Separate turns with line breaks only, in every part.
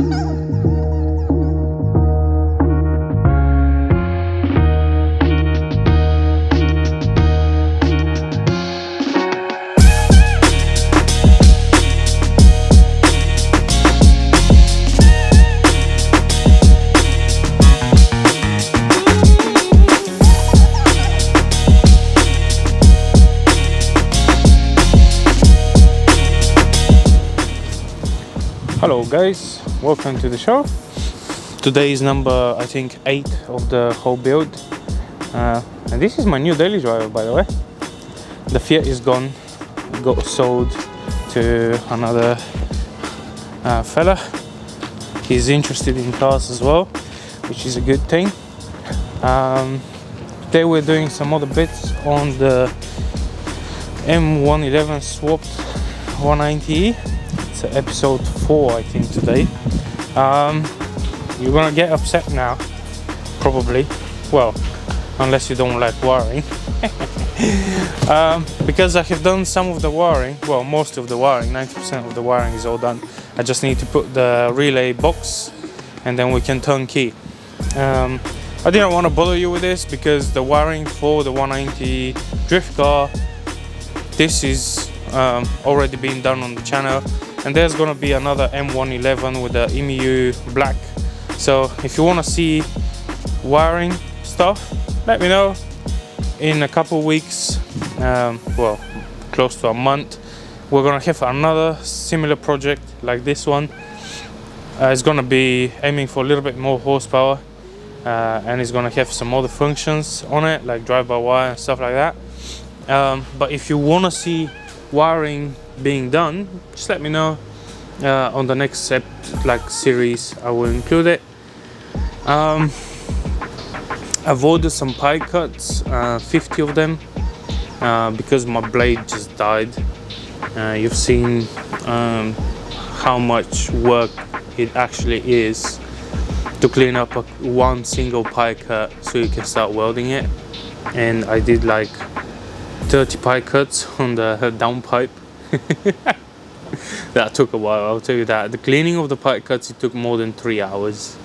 Hello guys, welcome to the show. Today is number I think 8 of the whole build, and this is my new daily driver, by the way. The Fiat is gone, got sold to another fella. He's interested in cars as well, which is a good thing. Today we're doing some other bits on the M111 swapped 190E. It's episode 4 I think today. You're gonna get upset now, probably, well, unless you don't like wiring. Because I have done some of the wiring, well, most of the wiring, 90% of the wiring is all done. I just need to put the relay box and then we can turn key. I didn't want to bother you with this because the wiring for the 190 drift car, this is already been done on the channel, and there's gonna be another M111 with the EMU black. So if you want to see wiring stuff, let me know. In a couple weeks, well, close to a month, we're gonna have another similar project like this one. It's gonna be aiming for a little bit more horsepower, and it's gonna have some other functions on it, like drive-by-wire and stuff like that. But if you want to see wiring being done, just let me know. On the next series I will include it. I've ordered some pipe cuts, 50 of them, because my blade just died. You've seen how much work it actually is to clean up one single pipe cut so you can start welding it, and I did like 30 pipe cuts on the downpipe. That took a while, I'll tell you that. The cleaning of the pipe cuts, it took more than 3 hours.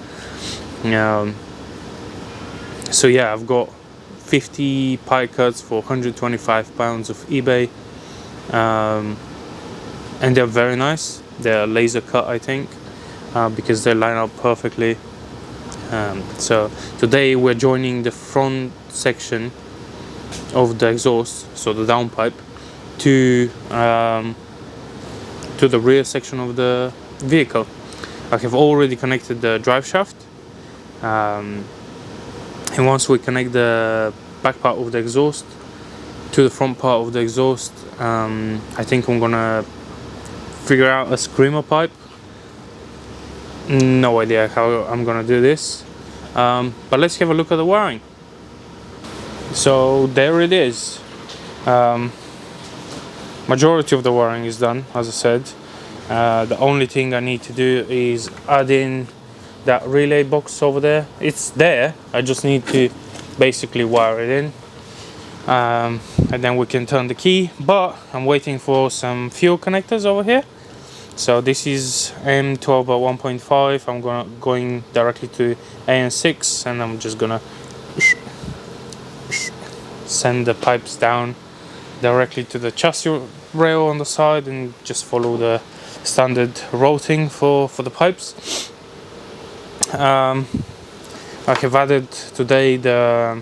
So yeah, I've got 50 pipe cuts for £125 of eBay, and they're very nice. They're laser cut, I think, because they line up perfectly. So today we're joining the front section of the exhaust, so the downpipe, to the rear section of the vehicle. I have already connected the drive shaft, and once we connect the back part of the exhaust to the front part of the exhaust, I think I'm gonna figure out a screamer pipe. No idea how I'm gonna do this, but let's have a look at the wiring. So there it is. Majority of the wiring is done, as I said. The only thing I need to do is add in that relay box over there. It's there, I just need to basically wire it in, and then we can turn the key. But I'm waiting for some fuel connectors over here. So this is M12 by 1.5. I'm going directly to AN6, and I'm just gonna send the pipes down directly to the chassis rail on the side and just follow the standard routing for the pipes. I have added today the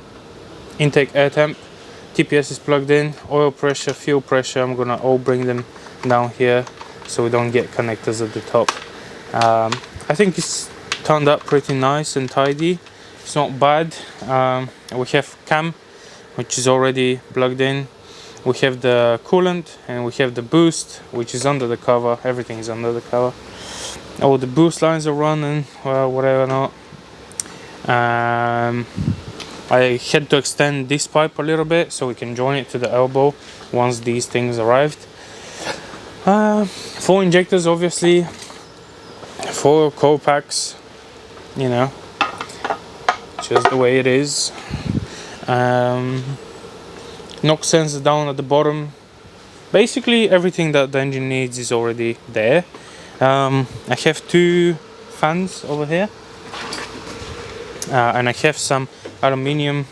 intake air temp, TPS is plugged in, oil pressure, fuel pressure, I'm gonna all bring them down here so we don't get connectors at the top. I think it's turned up pretty nice and tidy, it's not bad. We have cam, which is already plugged in. We have the coolant and we have the boost, which is under the cover. Everything is under the cover. All the boost lines are running, well, whatever not. I had to extend this pipe a little bit so we can join it to the elbow once these things arrived. 4 injectors, obviously, 4 coil packs, you know, just the way it is. Knock sensor down at the bottom. Basically everything that the engine needs is already there. I have 2 fans over here, and I have some aluminium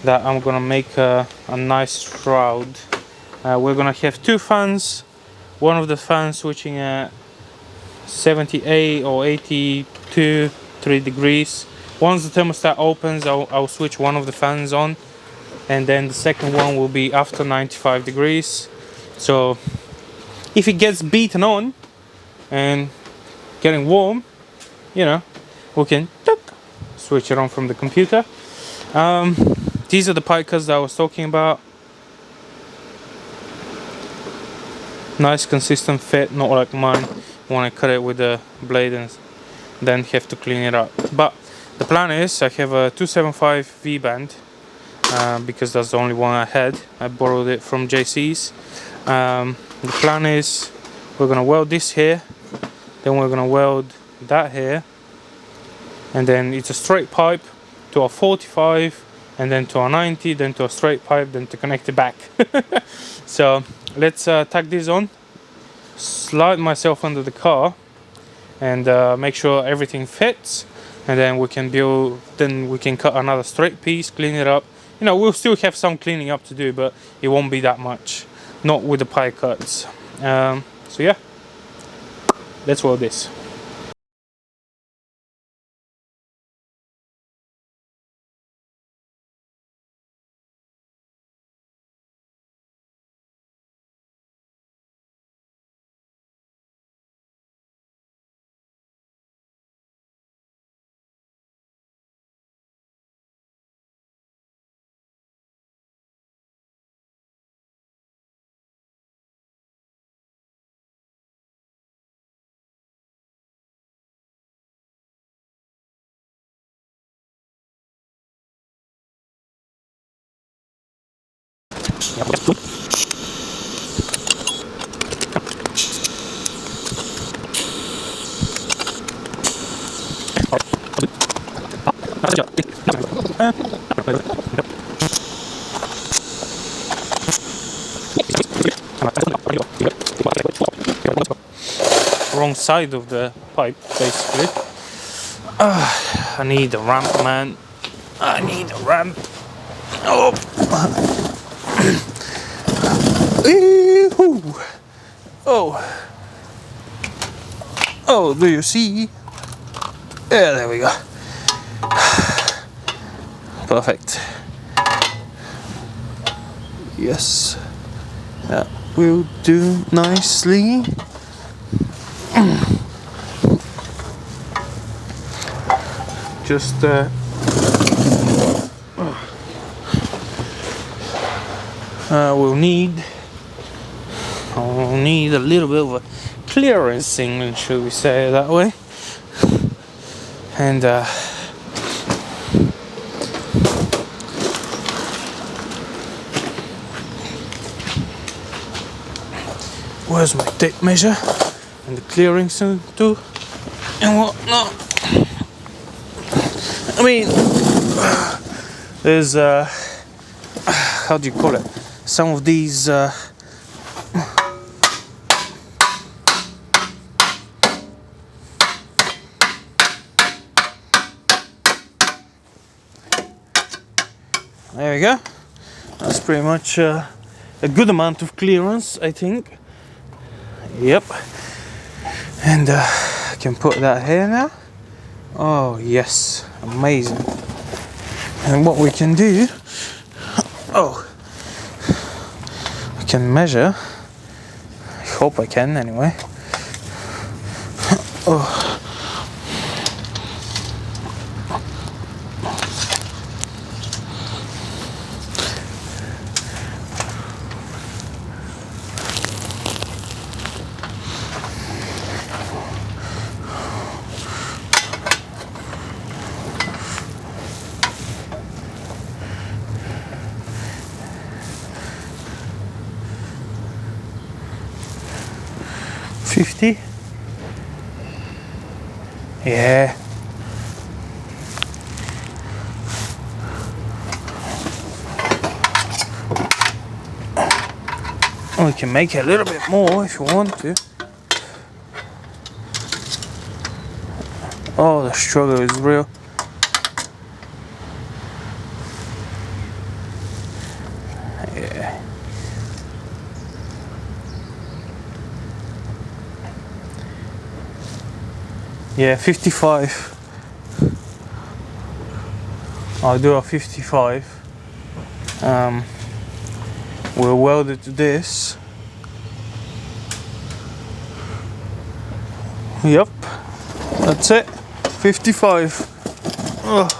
that I'm gonna make a nice shroud. We're gonna have 2 fans, one of the fans switching at 78 or 82, 3 degrees. Once the thermostat opens, I'll switch one of the fans on, and then the second one will be after 95 degrees. So if it gets beaten on and getting warm, you know, we can switch it on from the computer. These are the pipe cuts that I was talking about. Nice consistent fit, not like mine when I cut it with the blade and then have to clean it up. But the plan is I have a 275 V-band because that's the only one I had. I borrowed it from JC's. The plan is we're gonna weld this here, then we're gonna weld that here, and then it's a straight pipe to a 45, and then to a 90, then to a straight pipe, then to connect it back. So let's tack this on, slide myself under the car, and make sure everything fits, and then we can build. Then we can cut another straight piece, clean it up. You know, we'll still have some cleaning up to do, but it won't be that much, not with the pie cuts. So yeah, let's weld this. Wrong side of the pipe, basically. I need a ramp, man. I need a ramp. Oh. Oh. Oh, do you see? Yeah, there we go. Perfect. Yes, that will do nicely. Just I'll need a little bit of a clearancing, should we say it that way, and where's my tape measure and the clearancing too and whatnot. I mean, there's how do you call it? Some of these there we go. That's pretty much a good amount of clearance, I think. Yep. And I can put that here now. Oh yes, amazing. And what we can do, I can measure. I hope I can anyway. Oh. $50. Yeah. We can make it a little bit more if you want to. Oh, the struggle is real. Yeah. Yeah, 55. I'll do a 55. We'll weld it to this. Yep, that's it. 55. Ugh.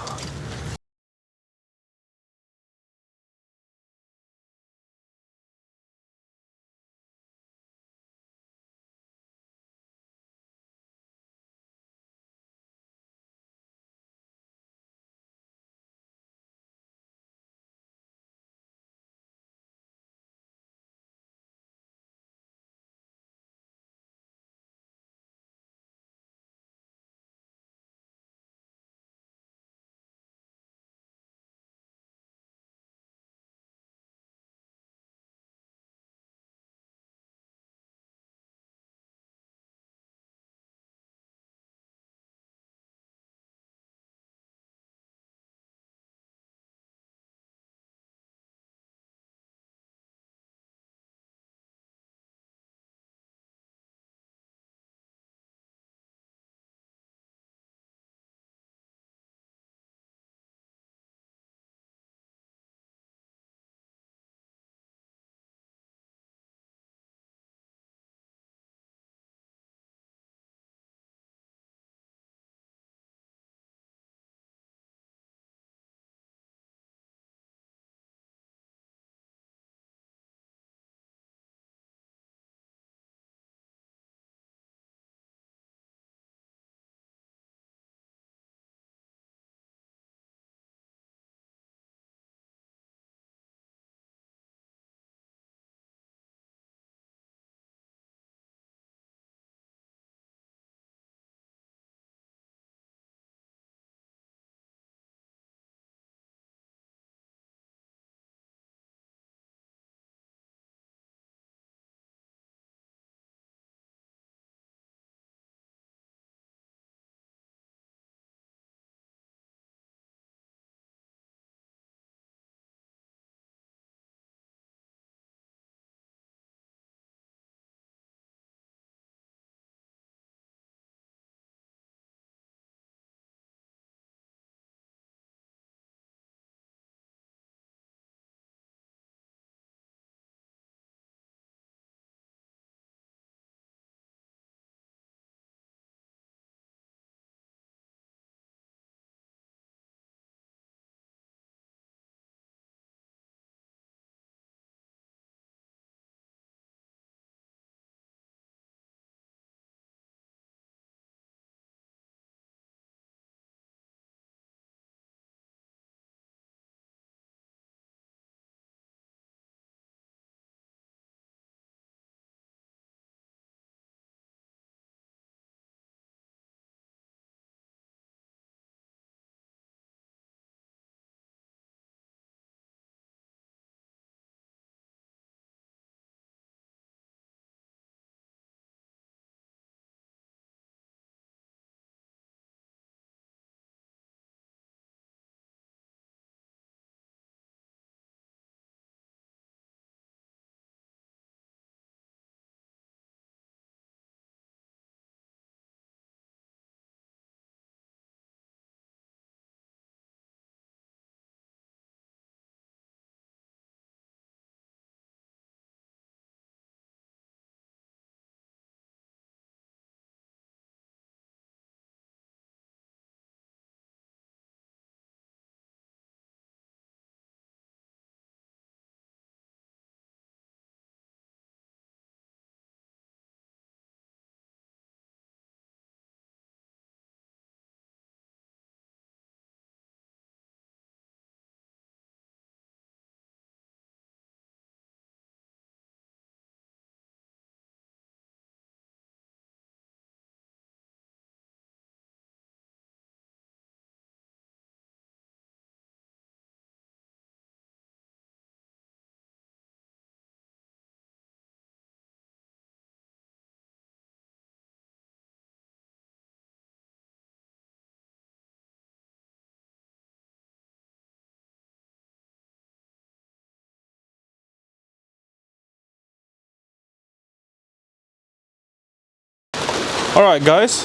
Alright guys,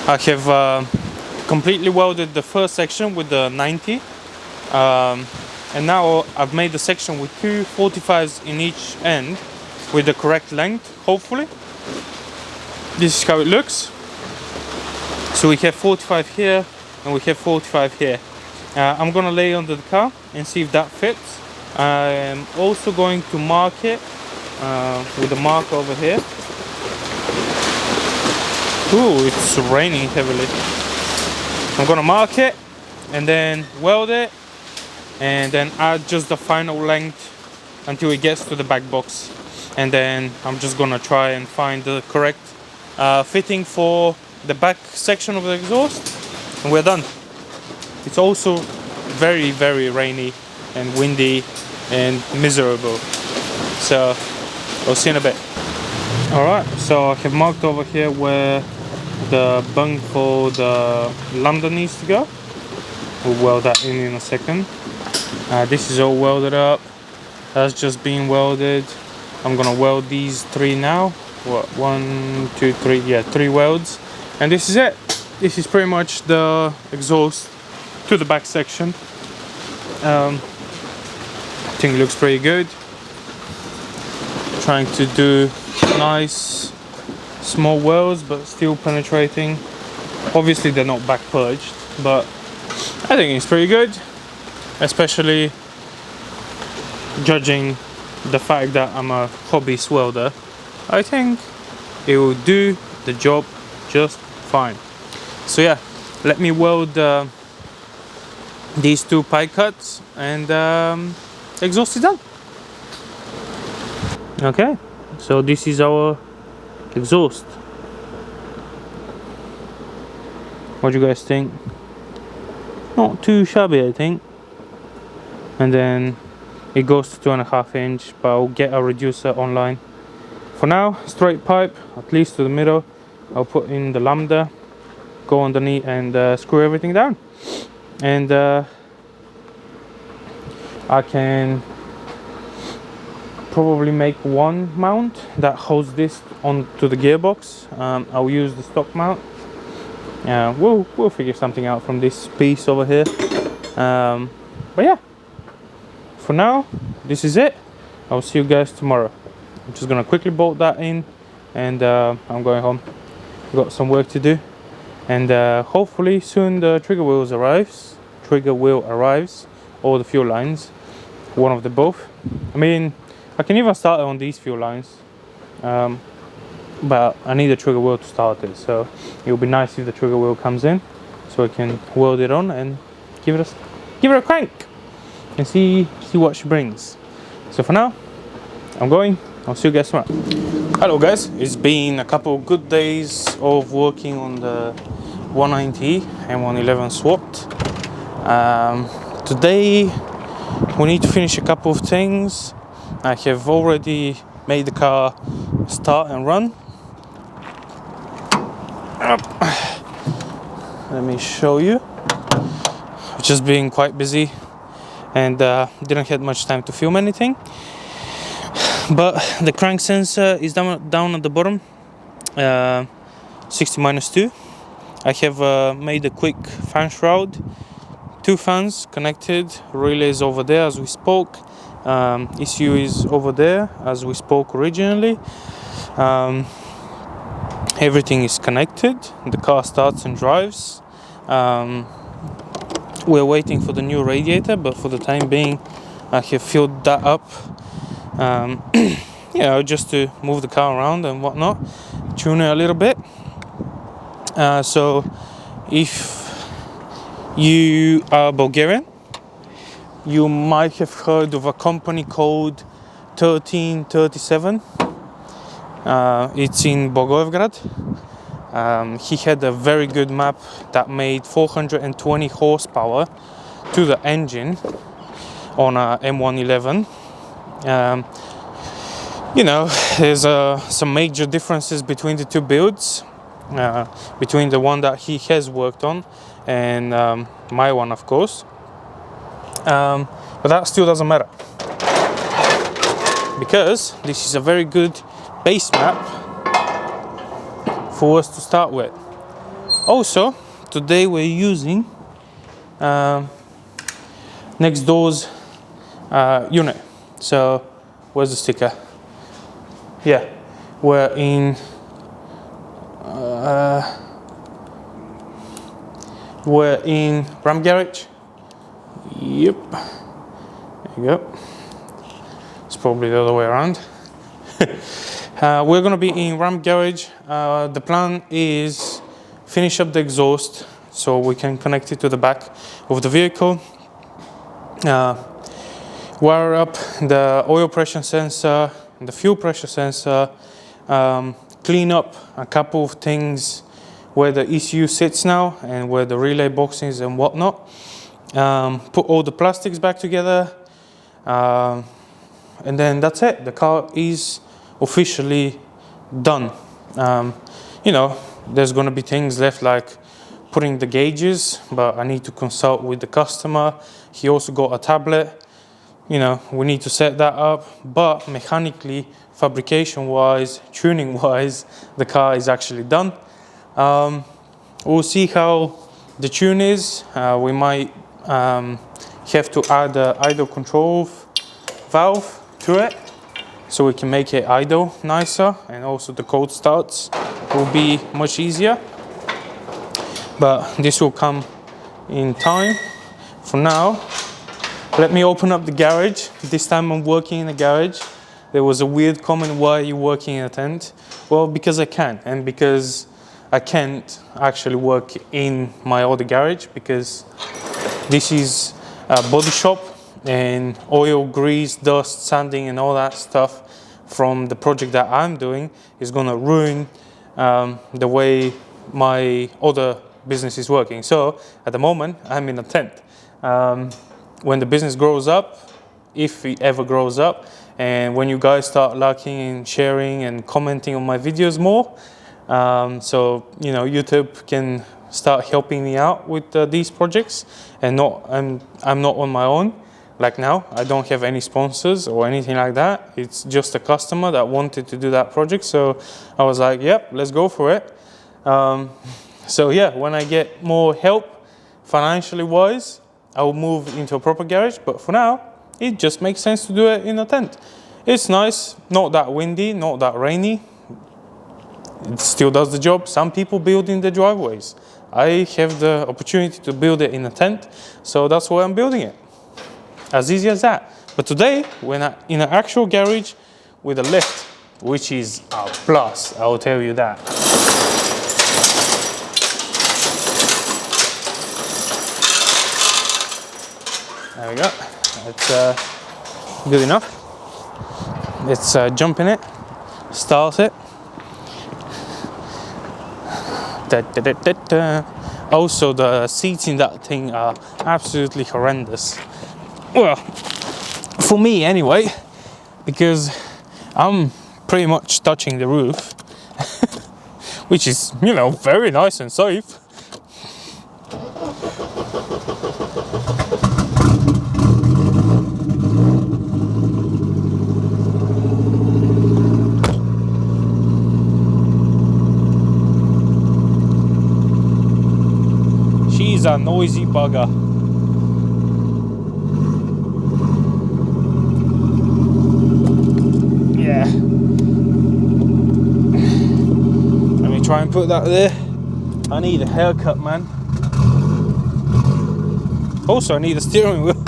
I have completely welded the first section with the 90, and now I've made the section with two 45s in each end with the correct length, hopefully. This is how it looks. So we have 45 here and we have 45 here. I'm gonna lay under the car and see if that fits. I am also going to mark it with a mark over here. Ooh, it's raining heavily. I'm gonna mark it and then weld it and then add just the final length until it gets to the back box, and then I'm just gonna try and find the correct fitting for the back section of the exhaust, and we're done. It's also very, very rainy and windy and miserable, so I'll see you in a bit. Alright, so I have marked over here where the bung for the lambda needs to go. We'll weld that in a second. This is all welded up. That's just being welded. I'm gonna weld these three now. What, 1, 2, 3, yeah, 3 welds. And this is it. This is pretty much the exhaust to the back section. I think it looks pretty good. Trying to do nice small welds but still penetrating. Obviously they're not back purged, but I think it's pretty good, especially judging the fact that I'm a hobbyist welder. I think it will do the job just fine. So yeah, let me weld these two pie cuts and exhaust is done. Okay, so this is our exhaust. What do you guys think? Not too shabby, I think. And then it goes to 2.5 inch, but I'll get a reducer online. For now, straight pipe, at least to the middle. I'll put in the lambda, go underneath and screw everything down. And I can probably make one mount that holds this onto the gearbox. I'll use the stock mount. We'll figure something out from this piece over here. But yeah, for now, this is it. I'll see you guys tomorrow. I'm just gonna quickly bolt that in, and I'm going home. Got some work to do, and hopefully soon the trigger wheel arrives, or the fuel lines, one of the both. I mean, I can even start it on these fuel lines, but I need a trigger wheel to start it, so it would be nice if the trigger wheel comes in so I can weld it on and give it a crank and see what she brings. So for now, I'm going. I'll see you guys tomorrow. Hello guys, it's been a couple of good days of working on the 190 M111 swapped. Today we need to finish a couple of things. I have already made the car start and run. Let me show you. I've just been quite busy and didn't have much time to film anything. But the crank sensor is down at the bottom, 60-2. I have made a quick fan shroud, 2 fans connected, relays over there as we spoke. ECU is over there as we spoke originally. Everything is connected, the car starts and drives. We're waiting for the new radiator, but for the time being I have filled that up, you know, just to move the car around and whatnot, tune it a little bit. So if you are Bulgarian, you might have heard of a company called 1337. It's in Bogojevgrad. He had a very good map that made 420 horsepower to the engine on a M111. You know, there's some major differences between the two builds, between the one that he has worked on and my one, of course. But that still doesn't matter, because this is a very good base map for us to start with. Also, today we're using next door's unit. So where's the sticker? Yeah, we're in Ram Garage. Yep, there you go. It's probably the other way around. We're gonna be in Ram Garage. The plan is finish up the exhaust so we can connect it to the back of the vehicle. Wire up the oil pressure sensor, the fuel pressure sensor, clean up a couple of things where the ECU sits now and where the relay box is and whatnot. Put all the plastics back together, and then that's it. The car is officially done. You know, there's going to be things left like putting the gauges, but I need to consult with the customer. He also got a tablet. You know, we need to set that up, but mechanically, fabrication wise, tuning wise, the car is actually done. We'll see how the tune is. We might have to add an idle control valve to it so we can make it idle nicer, and also the cold starts will be much easier, but this will come in time. For now, let me open up the garage. This time I'm working in a garage. There was a weird comment, why are you working in a tent? Well, because I can, and because I can't actually work in my other garage, because this is a body shop, and oil, grease, dust, sanding and all that stuff from the project that I'm doing is gonna ruin the way my other business is working. So at the moment I'm in a tent. When the business grows up, if it ever grows up, and when you guys start liking and sharing and commenting on my videos more, so you know, YouTube can start helping me out with these projects, and I'm not on my own. Like now, I don't have any sponsors or anything like that. It's just a customer that wanted to do that project, so I was like, yep, let's go for it. So yeah, when I get more help financially wise, I will move into a proper garage, but for now, it just makes sense to do it in a tent. It's nice, not that windy, not that rainy. It still does the job. Some people build in the driveways. I have the opportunity to build it in a tent, so that's why I'm building it. As easy as that. But today, we're in an actual garage with a lift, which is a plus, I will tell you that. There we go. It's good enough. Let's jump in it, start it. Also, the seats in that thing are absolutely horrendous. Well, for me anyway, because I'm pretty much touching the roof, which is, you know, very nice and safe. She's a noisy bugger. Yeah. Let me try and put that there. I need a haircut, man. Also, I need a steering wheel.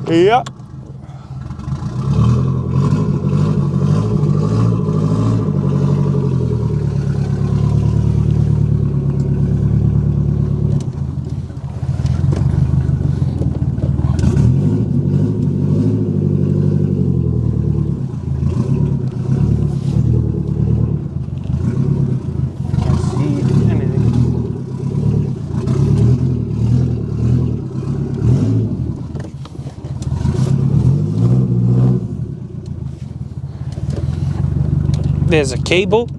Yeah. There's a cable.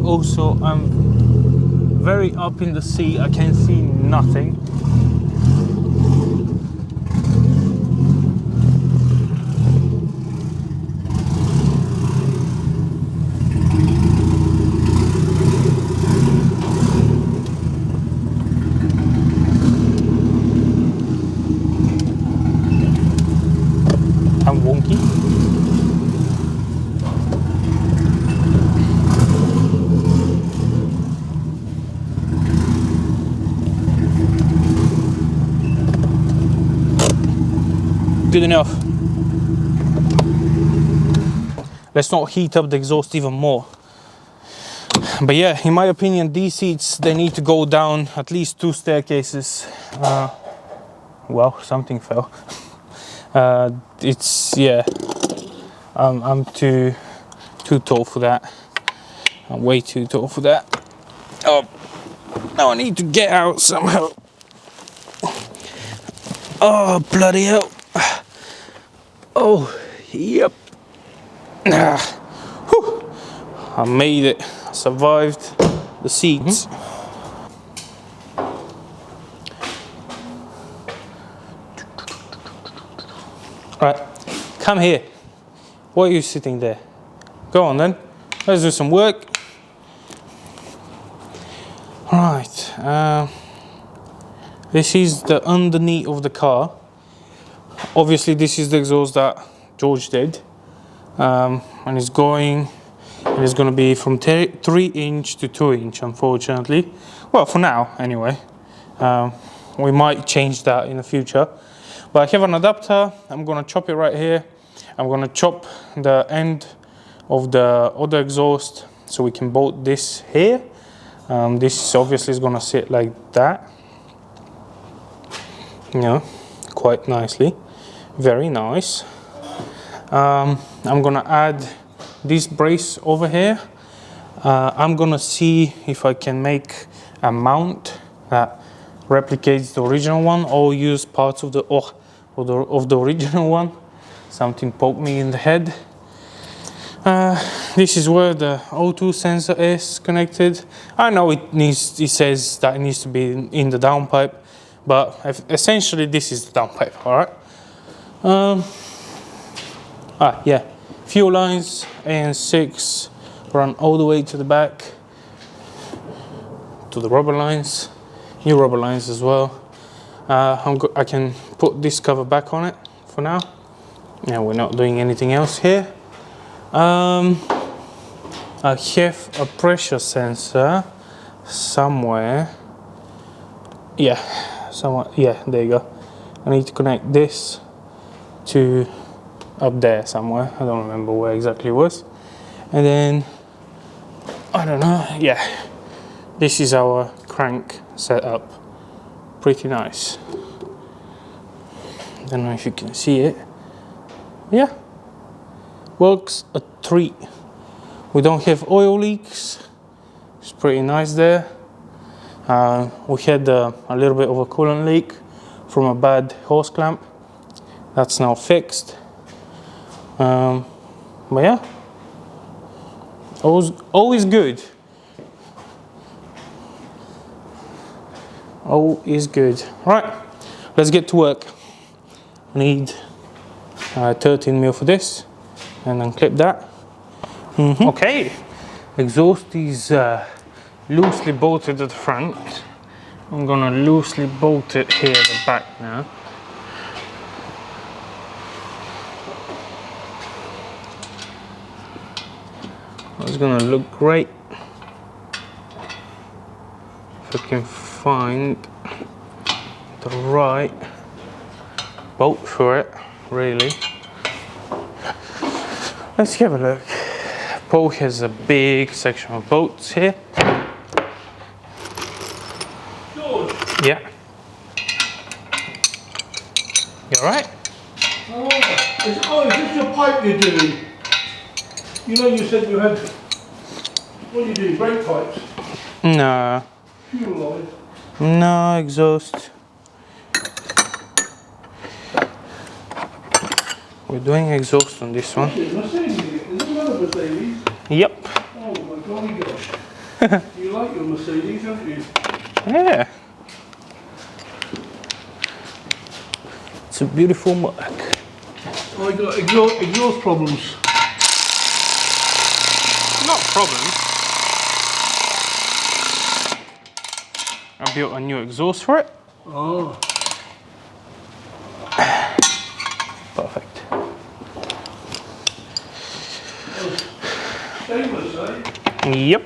Also, I'm very up in the sea. I can see nothing. Good enough. Let's not heat up the exhaust even more. But yeah, in my opinion, these seats, they need to go down at least 2 staircases. Well, something fell. It's, yeah, I'm too tall for that. I'm way too tall for that. Oh, now I need to get out somehow. Oh, bloody hell. Oh, yep. Whew. I made it. I survived the seats. Right, come here. Why are you sitting there? Go on then. Let's do some work. Right. This is the underneath of the car. Obviously, this is the exhaust that George did, and it's going to be from 3" to 2". Unfortunately, well, for now anyway. We might change that in the future. But I have an adapter. I'm gonna chop it right here. I'm gonna chop the end of the other exhaust so we can bolt this here. This obviously is gonna sit like that. Yeah, quite nicely. Very nice. I'm gonna add this brace over here. I'm gonna see if I can make a mount that replicates the original one, or use parts of the original one. Something poked me in the head. This is where the O2 sensor is connected. I know it says that it needs to be in the downpipe, but essentially this is the downpipe. All right. Yeah, fuel lines AN6 run all the way to the back to the rubber lines, new rubber lines as well. I can put this cover back on it for now. Yeah, we're not doing anything else here. I have a pressure sensor somewhere. Yeah, somewhere. Yeah, there you go. I need to connect this to up there somewhere. I don't remember where exactly it was. And then I don't know. Yeah, this is our crank setup. Pretty nice. Don't know if you can see it. Yeah, works a treat. We don't have oil leaks. It's pretty nice there. We had a little bit of a coolant leak from a bad hose clamp. That's now fixed. But yeah, always good. All is good. Right, let's get to work. I need 13mm for this, and then clip that. Okay, exhaust is loosely bolted at the front. I'm gonna loosely bolt it here at the back now. It's gonna look great if I can find the right bolt for it, really. Let's have a look. Paul has a big section of bolts here.
George.
Yeah. You alright?
Oh, is this your pipe you're doing? You know you said you had, what are you doing, brake pipes?
No.
Fuel line?
No, exhaust. We're doing exhaust on this one.
Is it Mercedes? Is it another Mercedes?
Yep.
Oh my golly gosh. You like your Mercedes, don't you?
Yeah. It's a beautiful mark.
I got exhaust problems.
Not problems. I built a new exhaust for it.
Oh.
Perfect.
Stainless, eh?
Yep.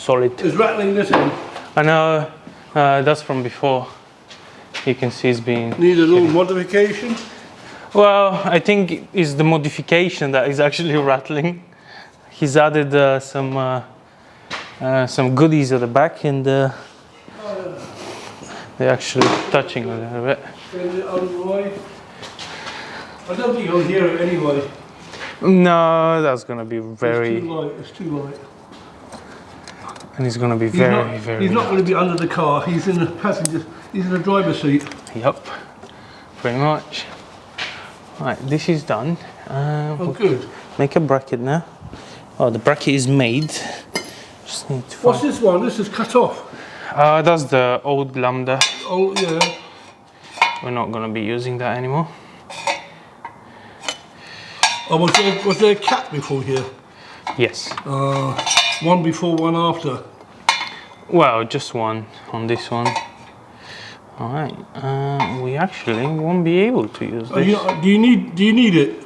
solid.
It's rattling this end.
I know that's from before. You can see it's been...
Need a little modification.
Well, I think it's the modification that is actually rattling. He's added some goodies at the back, and they're actually touching a little bit.
Bend it out of the way. I don't think you'll hear it anyway.
No, that's going to be very...
It's too light, it's too light.
And he's going to be very...
He's not going to be under the car, he's in the passenger, he's in the driver's seat.
Yep, pretty much. Right, this is done.
Oh, good.
Make a bracket now. Oh, the bracket is made. Just need to find...
What's this one? This is cut off.
That's the old lambda.
Oh, yeah.
We're not going to be using that anymore.
Oh, was there a cap before here?
Yes.
One before, one after.
Well, just one on this one. All right. We actually won't be able to use this.
Do you need it?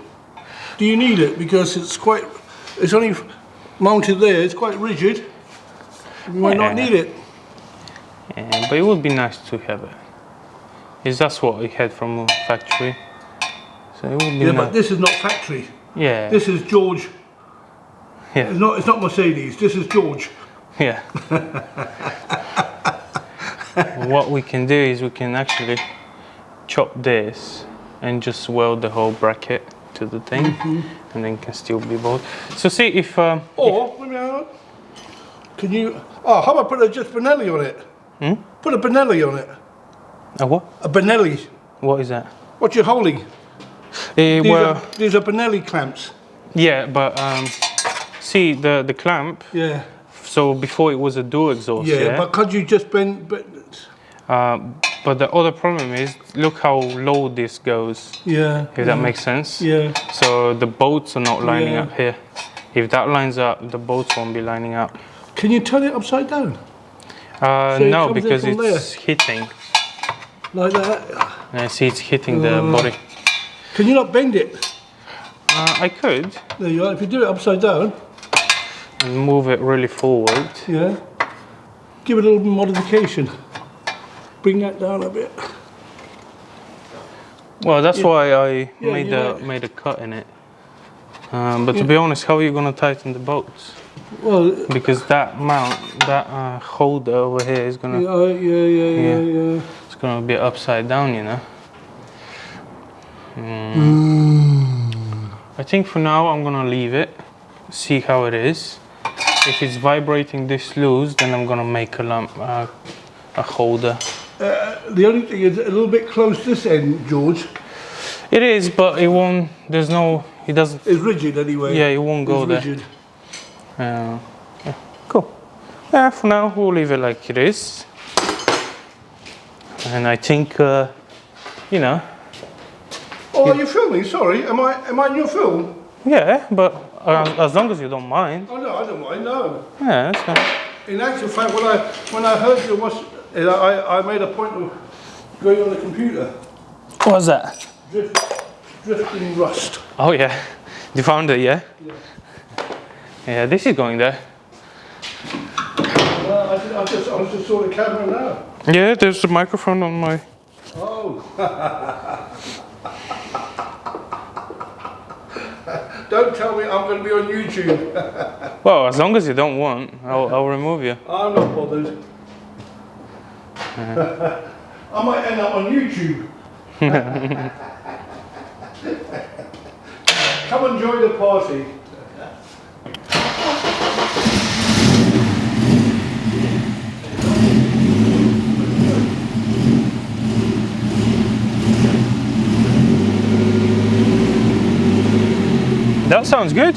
Do you need it? Because it's only mounted there. It's quite rigid. You might not need it.
Yeah, but it would be nice to have it. That's what we had from factory. So it would be nice.
But this is not factory.
Yeah.
This is George.
Yeah.
It's not Mercedes. This is George.
Yeah. What we can do is we can actually chop this and just weld the whole bracket to the thing, and then can still be bolted. So see if...
Or, let me know. Can you... Oh, how about put just Benelli on it? Put a Benelli on it.
A what?
A Benelli.
What is that?
What you're holding? These are Benelli clamps.
Yeah, but see the clamp.
Yeah.
So before it was a dual exhaust.
Yeah, but could you just bend?
But the other problem is, look how low this goes.
Yeah.
If that makes sense.
Yeah.
So the bolts are not lining up here. If that lines up, the bolts won't be lining up.
Can you turn it upside down?
No, because it's hitting.
Like that?
I see it's hitting the body.
Can you not bend it?
I could.
There you are. If you do it upside down.
And move it really forward.
Yeah. Give it a little modification. Bring that down a bit.
Well, that's why I made a cut in it. But to be honest, how are you going to tighten the bolts? Well, because that mount, that holder over here is going to... Yeah. It's going to be upside down, you know. I think for now I'm going to leave it, see how it is. If it's vibrating this loose, then I'm going to make a holder.
The only thing is a little bit close this end, George.
It is, but it won't, there's no, it doesn't...
It's rigid anyway.
Yeah, it won't go there.
Rigid.
Yeah, cool. Yeah, for now we'll leave it like it is. And I think, you know...
Oh, are you filming? Sorry, am I in your film?
Yeah, but as long as you don't mind.
Oh no, I don't mind, no.
Yeah, that's fine.
In actual fact, when I heard you I made a point of going on the computer.
What was that?
Drifting rust.
Oh yeah, you found it, yeah?
Yeah.
Yeah, this is going there.
I just saw the camera now.
Yeah, there's a microphone on my...
Oh. Don't tell me I'm going to be on YouTube.
Well, as long as you don't want, I'll remove you.
I'm not bothered. I might end up on YouTube. Come and join the party.
That sounds good.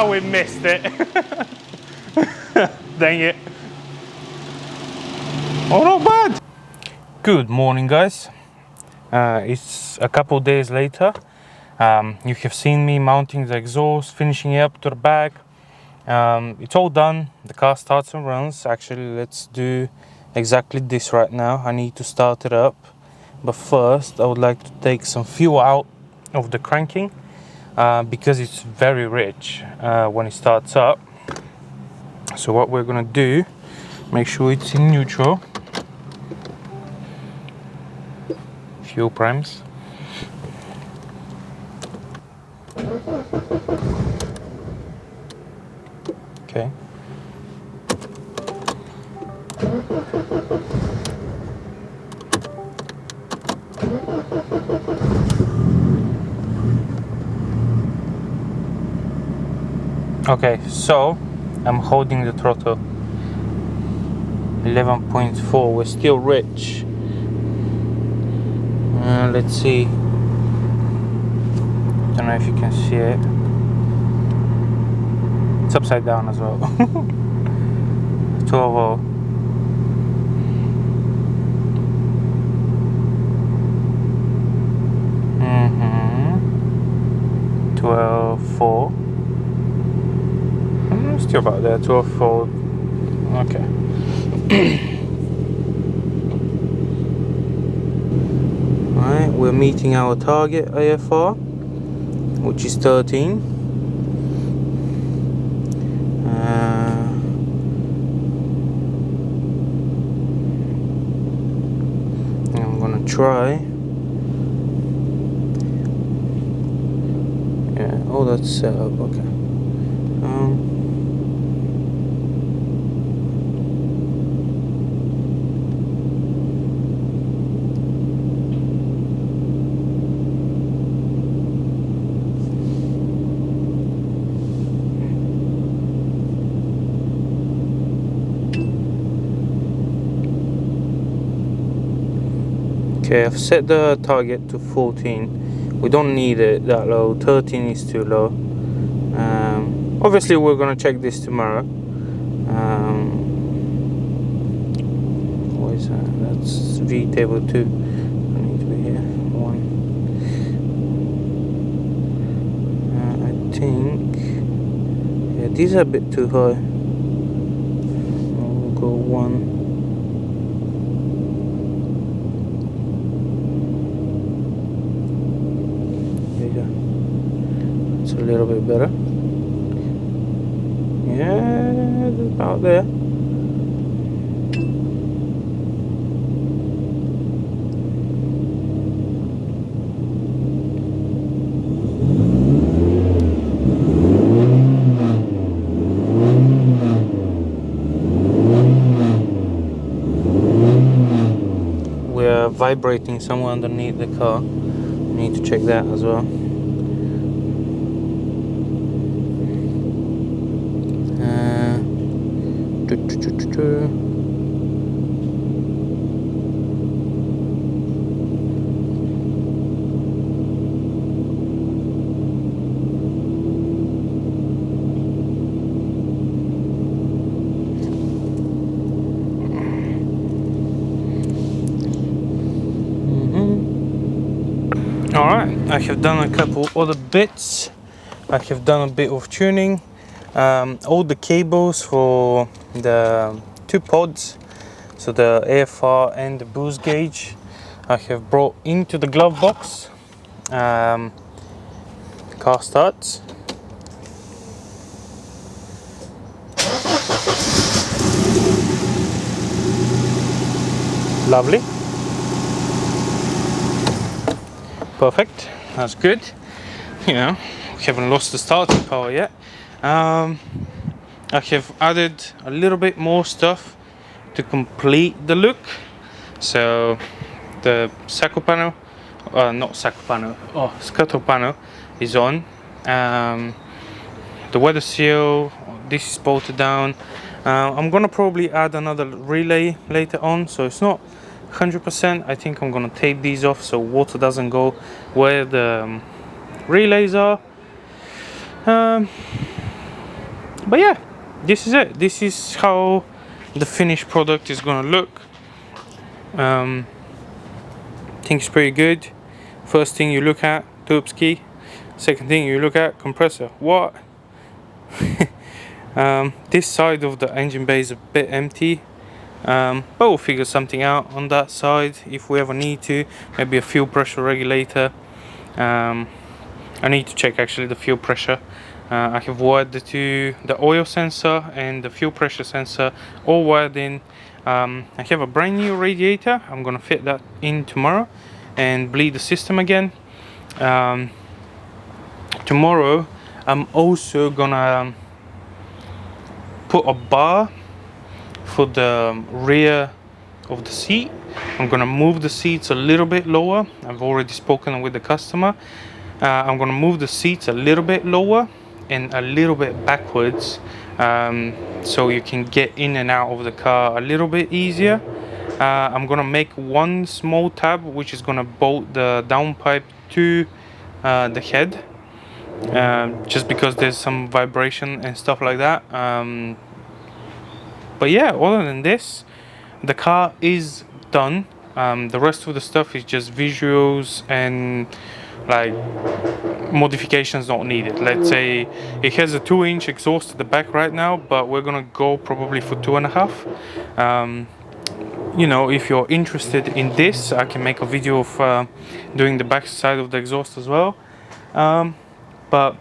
Ah, we missed it. Dang it. Oh, not bad. Good morning, guys. It's a couple days later. You have seen me mounting the exhaust, finishing it up to the back. It's all done. The car starts and runs. Actually, let's do exactly this right now. I need to start it up. But first, I would like to take some fuel out of the cranking because it's very rich when it starts up. So what we're gonna do, make sure it's in neutral. Fuel primes. Okay. Okay, so I'm holding the throttle 11.4. We're still rich. Let's see. Don't know if you can see it. It's upside down as well. 12.0. Mm-hmm. 12.4. Still about there. 12.4. Okay. Alright, we're meeting our target AFR, which is 13. I'm gonna try. Yeah, oh, that's set up. Okay. Okay, I've set the target to 14. We don't need it that low. 13 is too low. Obviously, we're gonna check this tomorrow. What is that? That's V table 2. I need to be here. 1. I think. Yeah, these are a bit too high. We'll go 1. It's a little bit better. Yeah, it's about there. We're vibrating somewhere underneath the car. We need to check that as well. Alright, I have done a couple other bits. I have done a bit of tuning. All the cables for the 2 pods, so the AFR and the boost gauge, I have brought into the glove box. Car starts. Lovely. Perfect. That's good. You know, we haven't lost the starting power yet. I have added a little bit more stuff to complete the look. So the scuttle panel, scuttle panel is on. The weather seal, this is bolted down. I'm gonna probably add another relay later on, so it's not 100%. I think I'm gonna tape these off so water doesn't go where the relays are. But yeah, this is it. This is how the finished product is gonna look. I think it's pretty good. First thing you look at, tube ski. Second thing you look at, compressor. What? This side of the engine bay is a bit empty, but we'll figure something out on that side if we ever need to. Maybe a fuel pressure regulator. I need to check actually the fuel pressure. I have wired the oil sensor and the fuel pressure sensor all wired in. I have a brand new radiator. I'm gonna fit that in tomorrow and bleed the system again. Tomorrow I'm also gonna put a bar for the rear of the seat. I'm gonna move the seats a little bit lower. I've already spoken with the customer. I'm gonna move the seats a little bit lower and a little bit backwards, so you can get in and out of the car a little bit easier. I'm gonna make one small tab which is gonna bolt the downpipe to the head, just because there's some vibration and stuff like that. But yeah, other than this, the car is done. The rest of the stuff is just visuals and like modifications not needed. Let's say it has a 2-inch exhaust at the back right now, but we're gonna go probably for 2.5. You know, if you're interested in this, I can make a video of doing the back side of the exhaust as well. But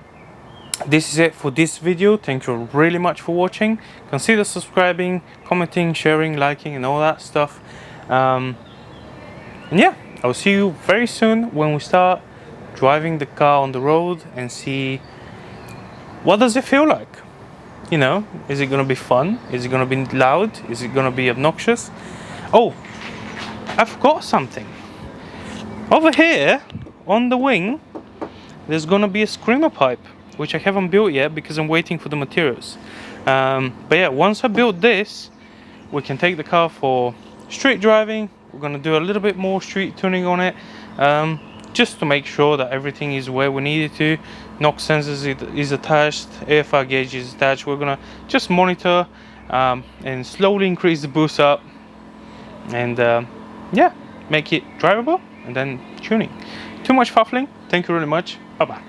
this is it for this video. Thank you really much for watching. Consider subscribing, commenting, sharing, liking and all that stuff. And yeah, I'll see you very soon when we start driving the car on the road and see what does it feel like. You know, is it gonna be fun? Is it gonna be loud? Is it gonna be obnoxious? Oh, I forgot something. Over here on the wing there's gonna be a screamer pipe, which I haven't built yet because I'm waiting for the materials. But yeah, once I build this, we can take the car for street driving. We're gonna do a little bit more street tuning on it, just to make sure that everything is where we need it to. NOx sensors is attached, AFR gauge is attached. We're gonna just monitor and slowly increase the boost up and yeah, make it drivable and then tuning. Too much fuffling. Thank you really much. Bye bye.